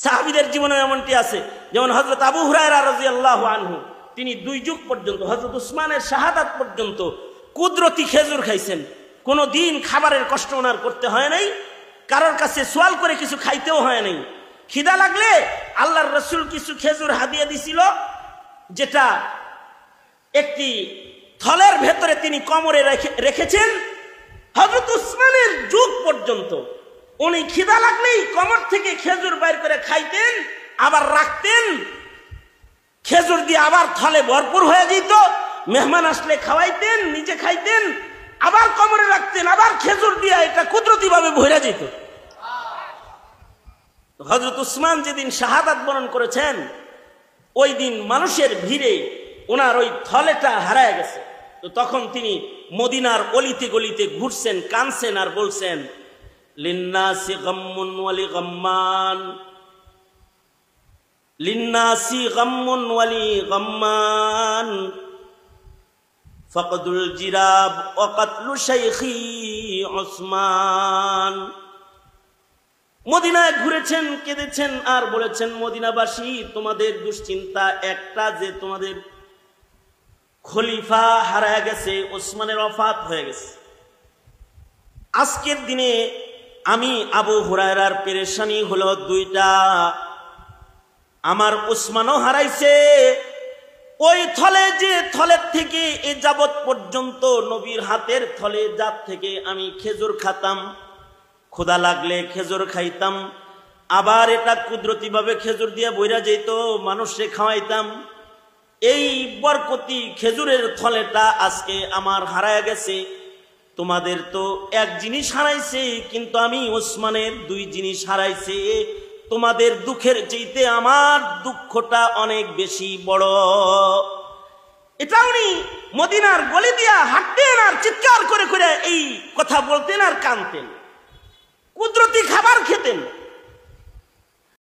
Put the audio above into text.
সাহাবীদের জীবনে এমনটি আছে, যেমন হযরত আবু হুরায়রা রাদিয়াল্লাহু আনহু তিনি 2 যুগ পর্যন্ত, হযরত উসমানের শাহাদাত পর্যন্ত কুদরতি খেজুর খাইছেন। কোনো দিন খাবারের কষ্ট ওনার করতে হয় নাই, কারোর কাছে সোয়াল করে কিছু খাইতেও হয় নাই। খিদা লাগলে আল্লাহর রাসূল কিছু খেজুর হাদিয়া দিছিল, যেটা একটি থলের ভেতরে তিনি কোমরে রেখেছেন। হযরত উসমানের যুগ পর্যন্ত উনি খিদা লাগলেই কোমর থেকে খেজুর বাইর করে খাইতেন, আবার রাখতেন, খেজুর দিয়ে আবার থলে ভরপুর হয়ে যেত। মেহমান আসলে খাওয়াইতেন, নিজে খাইতেন, আবার কোমরে রাখতেন, আবার খেজুর দিয়ে এটা কুদরতি ভাবে ভরে যেত। হযরত উসমান যেদিন শাহাদাত বরণ করেছেন, ওই দিন মানুষের ভিড়ে ওনার ওই থলেটা হারায় গেছে। তো তখন তিনি মদিনার অলিতে গলিতে ঘুরছেন, কাঁদছেন আর বলছেন, লিন্নাসি গাম্মুন ওয়ালি গাম্মান, লিন্নাসি গাম্মুন ওয়ালি গাম্মান, ফাকদুল জিরাব ওয়া কাতলু শাইখি উসমান। মদিনায় ঘুরেছেন, কেঁদেছেন আর বলেছেন, মদিনাবাসী তোমাদের দুশ্চিন্তা একটা, যে তোমাদের খলিফা হারায় গেছে, ওসমানের ওফাত হয়ে গেছে। আজকের দিনে আমি আবু হুরায়রার পেরেশানি হলো 2টা, আমার ওসমানও হারাইছে। ওই থলে, যে থলের থেকে এ যাবৎ পর্যন্ত নবীর হাতের থলে, যার থেকে আমি খেজুর খাতাম, ক্ষুধা লাগলে খেজুর খাইতাম, আবার এটা কুদরতি ভাবে খেজুর দিয়ে বইরা যেত, মানুষে খাওয়াইতাম, এই বরকতি খেজুরের থলেটা আজকে আমার হারায় গেছে। তোমাদের তো এক জিনিস হারাইছে, কিন্তু আমি ওসমানের 2 জিনিস হারাইছে। তোমাদের দুঃখের চাইতে আমার দুঃখটা অনেক বেশি বড়। এটা উনি মদিনার গলি দিয়া হাঁটতেন আর চিৎকার করে করে এই কথা বলতেন আর কাঁদতেন। কুদরতি খাবার খেতেন।